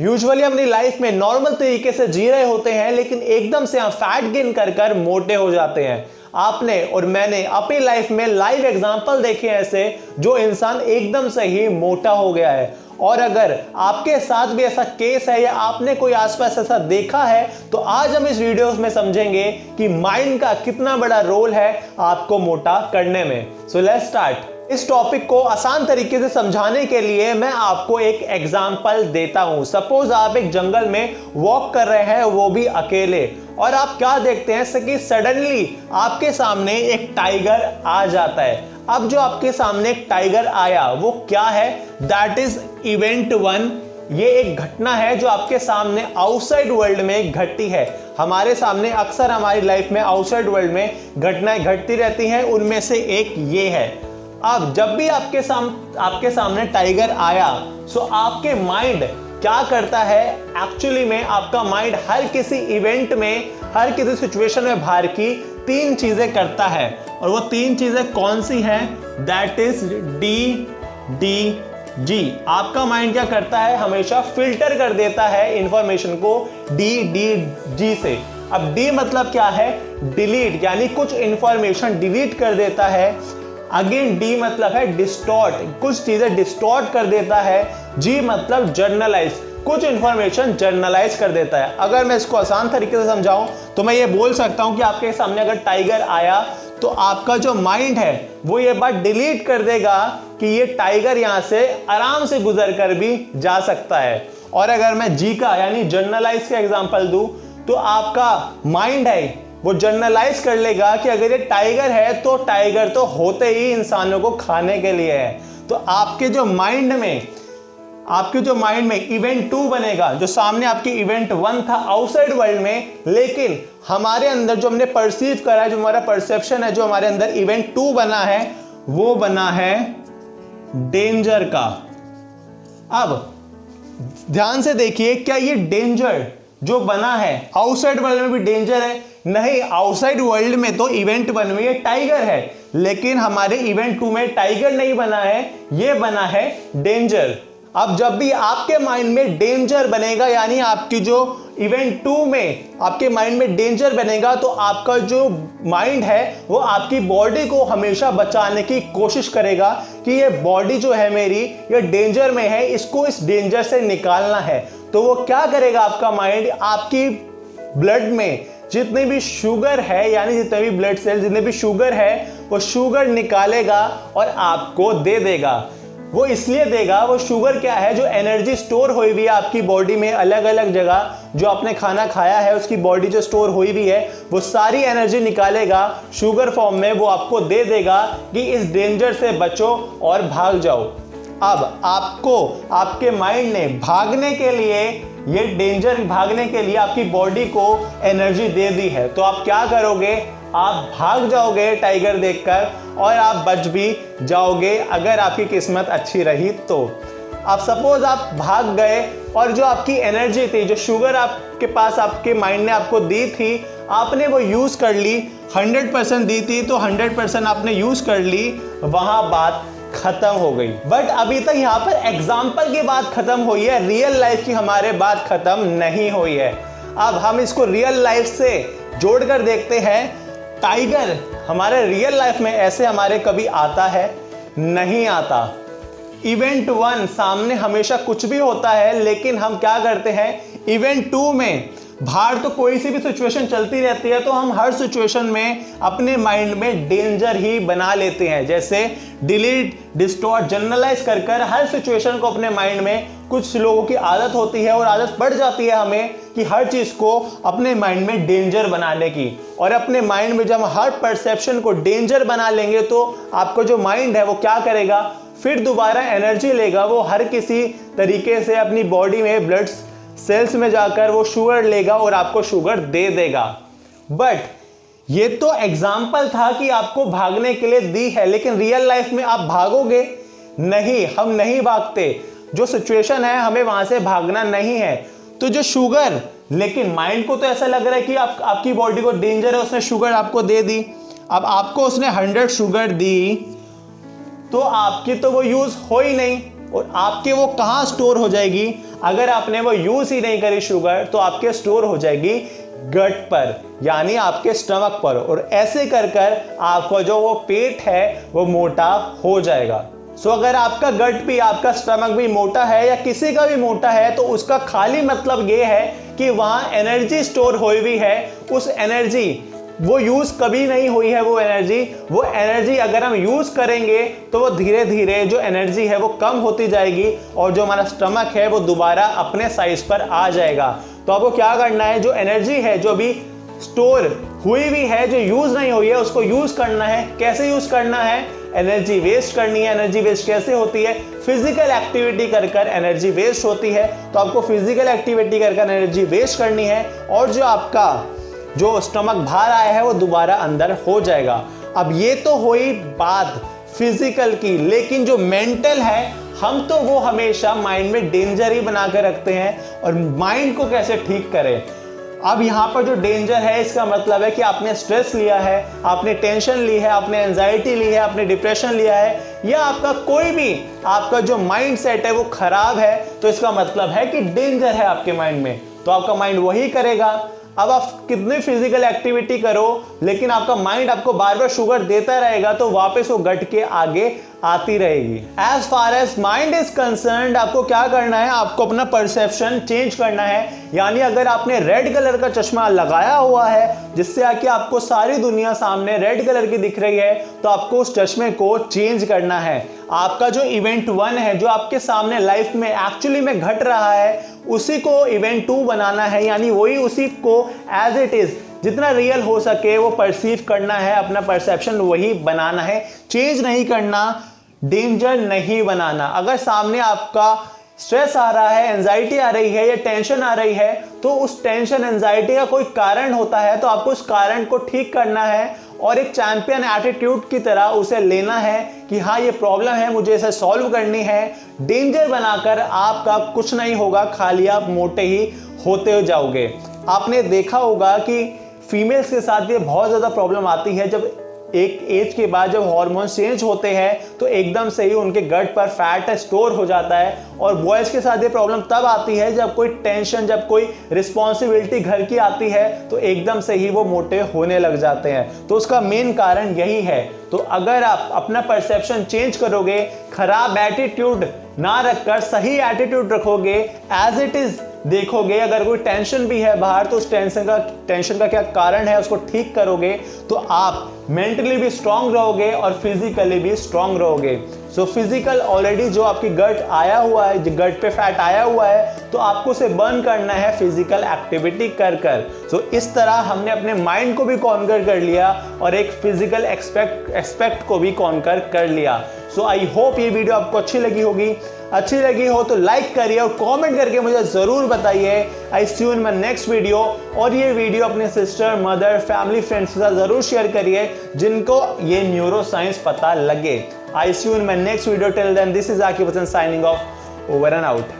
Usually अपनी life में normal तरीके से जी रहे होते हैं, लेकिन एकदम से हम फैट गेन कर कर मोटे हो जाते हैं। आपने और मैंने अपनी लाइफ में लाइव एग्जांपल देखे ऐसे जो इंसान एकदम से ही मोटा हो गया है। और अगर आपके साथ भी ऐसा केस है या आपने कोई आसपास ऐसा देखा है, तो आज हम इस वीडियो में समझेंगे कि माइंड का कितना बड़ा रोल है आपको मोटा करने में। So let's start. इस टॉपिक को आसान तरीके से समझाने के लिए मैं आपको एक एग्जाम्पल देता हूं। सपोज आप एक जंगल में वॉक कर रहे हैं, वो भी अकेले, और आप क्या देखते हैं कि सडनली आपके सामने एक टाइगर आ जाता है। अब जो आपके सामने एक टाइगर आया वो क्या है? That is event 1। ये एक घटना है जो आपके सामने आउटसाइड वर्ल्ड में घटी है। हमारे सामने अक्सर हमारी लाइफ में आउटसाइड वर्ल्ड में घटनाएं घटती रहती हैं, उनमें से एक ये है। अब जब भी आपके सामने टाइगर आया, सो आपके माइंड क्या करता है? एक्चुअली में आपका माइंड हर किसी इवेंट में, हर किसी सिचुएशन में बाहर की 3 चीजें करता है, और वो 3 चीजें कौन सी हैं? That is DDG। आपका माइंड क्या करता है? हमेशा फिल्टर कर देता है इंफॉर्मेशन को DDG से। अब D मतलब क्या है? डिलीट, यानी कुछ इंफॉर्मेशन डिलीट कर देता है। अगेन D मतलब है डिस्टॉर्ट, कुछ चीजें डिस्टॉर्ट कर देता है। G मतलब जर्नलाइज, कुछ इंफॉर्मेशन जर्नलाइज कर देता है। अगर मैं इसको आसान तरीके से समझाऊं तो मैं ये बोल सकता हूं कि आपके सामने अगर टाइगर आया तो आपका जो माइंड है वो ये बात डिलीट कर देगा कि ये टाइगर यहां से आराम से गुजर कर भी जा सकता है। और अगर मैं G का यानी जर्नलाइज का एग्जांपल दूं तो आपका माइंड है वो जर्नलाइज कर लेगा कि अगर ये टाइगर है तो टाइगर तो होते ही इंसानों को खाने के लिए है। तो आपके जो माइंड में इवेंट 2 बनेगा, जो सामने आपकी इवेंट 1 था आउटसाइड वर्ल्ड में, लेकिन हमारे अंदर जो हमने परसीव करा है, जो हमारा परसेप्शन है, जो हमारे अंदर इवेंट 2 बना है, वो बना है डेंजर का। अब ध्यान से देखिए, क्या ये डेंजर जो बना है आउटसाइड वर्ल्ड में भी डेंजर है? नहीं, आउटसाइड वर्ल्ड में तो इवेंट 1 में ये टाइगर है, लेकिन हमारे इवेंट 2 में टाइगर नहीं बना है, ये बना है डेंजर। अब जब भी आपके माइंड में डेंजर बनेगा, यानी आपकी जो इवेंट 2 में आपके माइंड में डेंजर बनेगा, तो आपका जो माइंड है वो आपकी बॉडी को हमेशा बचाने की कोशिश करेगा कि ये बॉडी जो है मेरी, ये डेंजर में है, इसको इस डेंजर से निकालना है। तो वो क्या करेगा? आपका माइंड आपकी ब्लड में जितनी भी शुगर है, यानी जितने भी ब्लड सेल, जितने भी शुगर है, वो शुगर निकालेगा और आपको दे देगा। वो इसलिए देगा, वो शुगर क्या है? जो एनर्जी स्टोर हुई हुई है आपकी बॉडी में, अलग अलग जगह जो आपने खाना खाया है उसकी बॉडी जो स्टोर हुई हुई है, वो सारी एनर्जी निकालेगा शुगर फॉर्म में, वो आपको दे देगा कि इस डेंजर से बचो और भाग जाओ। अब आपको आपके माइंड ने भागने के लिए, ये डेंजर भागने के लिए आपकी बॉडी को एनर्जी दे दी है, तो आप क्या करोगे? आप भाग जाओगे टाइगर देखकर, और आप बच भी जाओगे अगर आपकी किस्मत अच्छी रही तो। अब सपोज आप भाग गए और जो आपकी एनर्जी थी, जो शुगर आपके पास आपके माइंड ने आपको दी थी, आपने वो यूज कर ली, 100% दी थी तो 100% आपने यूज कर ली, वहां बात खत्म हो गई। बट अभी तक यहाँ पर एग्जाम्पल की बात खत्म हुई है, रियल लाइफ की हमारे बात खत्म नहीं हुई है। अब हम इसको रियल लाइफ से जोड़कर देखते हैं। टाइगर हमारे रियल लाइफ में ऐसे हमारे कभी आता है? नहीं आता। इवेंट 1 सामने हमेशा कुछ भी होता है, लेकिन हम क्या करते हैं? इवेंट 2 में बाहर तो कोई सी भी सिचुएशन चलती रहती है, तो हम हर सिचुएशन में अपने माइंड में डेंजर ही बना लेते हैं। जैसे डिलीट, डिस्टॉर्ट, जनरलाइज कर कर हर सिचुएशन को अपने माइंड में, कुछ लोगों की आदत होती है और आदत पड़ जाती है हमें कि हर चीज को अपने माइंड में डेंजर बनाने की। और अपने माइंड में जब हर परसेप्शन को डेंजर बना लेंगे तो आपका जो माइंड है वो क्या करेगा? फिर दोबारा एनर्जी लेगा, वो हर किसी तरीके से अपनी बॉडी में ब्लड सेल्स में जाकर वो शुगर लेगा और आपको शुगर दे देगा। बट ये तो एग्जाम्पल था कि आपको भागने के लिए दी है, लेकिन रियल लाइफ में आप भागोगे? नहीं, हम नहीं भागते। जो सिचुएशन है हमें वहां से भागना नहीं है। तो जो शुगर, लेकिन माइंड को तो ऐसा लग रहा है कि आपकी बॉडी को डेंजर है, उसने शुगर आपको दे दी। अब आपको उसने 100 शुगर दी तो आपकी तो वो यूज हो ही नहीं, और आपके वो कहाँ स्टोर हो जाएगी? अगर आपने वो यूज ही नहीं करी शुगर तो आपके स्टोर हो जाएगी गट पर, यानी आपके स्टमक पर, और ऐसे कर कर आपका जो वो पेट है वो मोटा हो जाएगा। सो अगर आपका गट भी, आपका स्टमक भी मोटा है या किसी का भी मोटा है, तो उसका खाली मतलब ये है कि वहाँ एनर्जी स्टोर हुई हुई है। उस एनर्जी वो यूज़ कभी नहीं हुई है, वो एनर्जी अगर हम यूज़ करेंगे तो वो धीरे धीरे जो एनर्जी है वो कम होती जाएगी और जो हमारा स्टमक है वो दोबारा अपने साइज पर आ जाएगा। तो आपको क्या करना है, जो एनर्जी है जो भी स्टोर हुई हुई है, जो यूज़ नहीं हुई है, उसको यूज़ करना है। कैसे यूज़ करना है? एनर्जी वेस्ट करनी है। एनर्जी वेस्ट कैसे होती है? फिजिकल एक्टिविटी कर कर एनर्जी वेस्ट होती है। तो आपको फिजिकल एक्टिविटी कर कर एनर्जी वेस्ट करनी है और जो आपका जो स्टमक बाहर आया है वो दोबारा अंदर हो जाएगा। अब ये तो हुई बात फिजिकल की, लेकिन जो मेंटल है, हम तो वो हमेशा माइंड में डेंजर ही बना कर रखते हैं। और माइंड को कैसे ठीक करें? अब यहाँ पर जो डेंजर है, इसका मतलब है कि आपने स्ट्रेस लिया है, आपने टेंशन ली है, आपने एंजाइटी ली है, आपने डिप्रेशन लिया है, या आपका कोई भी आपका जो माइंड सेट है वो खराब है, तो इसका मतलब है कि डेंजर है आपके माइंड में। तो आपका माइंड वही करेगा। अब आप कितनी फिजिकल एक्टिविटी करो, लेकिन आपका माइंड आपको बार बार शुगर देता रहेगा, तो वापस वो गट के आगे आती रहेगी। As far as mind is concerned, आपको क्या करना है? आपको अपना परसेप्शन चेंज करना है। यानी अगर आपने रेड कलर का चश्मा लगाया हुआ है, जिससे आके आपको सारी दुनिया सामने रेड कलर की दिख रही है, तो आपको उस चश्मे को चेंज करना है। आपका जो इवेंट 1 है, जो आपके सामने लाइफ में एक्चुअली में घट रहा है, उसी को इवेंट 2 बनाना है। यानी वही उसी को एज इट इज, जितना रियल हो सके वो परसीव करना है, अपना परसेप्शन वही बनाना है, चेंज नहीं करना, डेंजर नहीं बनाना। अगर सामने आपका स्ट्रेस आ रहा है, एंजाइटी आ रही है या टेंशन आ रही है, तो उस टेंशन एंजाइटी का कोई कारण होता है, तो आपको उस कारण को ठीक करना है और एक चैंपियन एटीट्यूड की तरह उसे लेना है कि हाँ ये प्रॉब्लम है, मुझे इसे सॉल्व करनी है। डेंजर बनाकर आपका कुछ नहीं होगा, खाली आप मोटे ही होते जाओगे। आपने देखा होगा कि फीमेल्स के साथ ये बहुत ज़्यादा प्रॉब्लम आती है। जब एक एज के बाद जब हार्मोन्स चेंज होते हैं तो एकदम से ही उनके गट पर फैट स्टोर हो जाता है। और बॉयज़ के साथ ये प्रॉब्लम तब आती है जब कोई टेंशन, जब कोई रिस्पॉन्सिबिलिटी घर की आती है, तो एकदम से ही वो मोटे होने लग जाते हैं। तो उसका मेन कारण यही है। तो अगर आप अपना परसेप्शन चेंज करोगे, खराब एटीट्यूड ना रखकर सही एटीट्यूड रखोगे, एज इट इज देखोगे, अगर कोई टेंशन भी है बाहर तो उस टेंशन का क्या कारण है उसको ठीक करोगे, तो आप मेंटली भी स्ट्रांग रहोगे और फिजिकली भी स्ट्रांग रहोगे। सो फिजिकल ऑलरेडी जो आपकी गट आया हुआ है, जो गट पे फैट आया हुआ है, तो आपको उसे बर्न करना है फिजिकल एक्टिविटी कर कर। सो इस तरह हमने अपने माइंड को भी कॉन्कर कर लिया और एक फिजिकल एस्पेक्ट को भी कॉन्कर कर लिया। सो आई होप ये वीडियो आपको अच्छी लगी होगी। अच्छी लगी हो तो लाइक करिए और कमेंट करके मुझे ज़रूर बताइए। I see you in my next video. और ये वीडियो अपने सिस्टर, मदर, फैमिली, फ्रेंड्स के साथ ज़रूर शेयर करिए जिनको ये न्यूरो साइंस पता लगे। I see you in my next video. Till then, this is Aqib Hasan signing off. Over and out.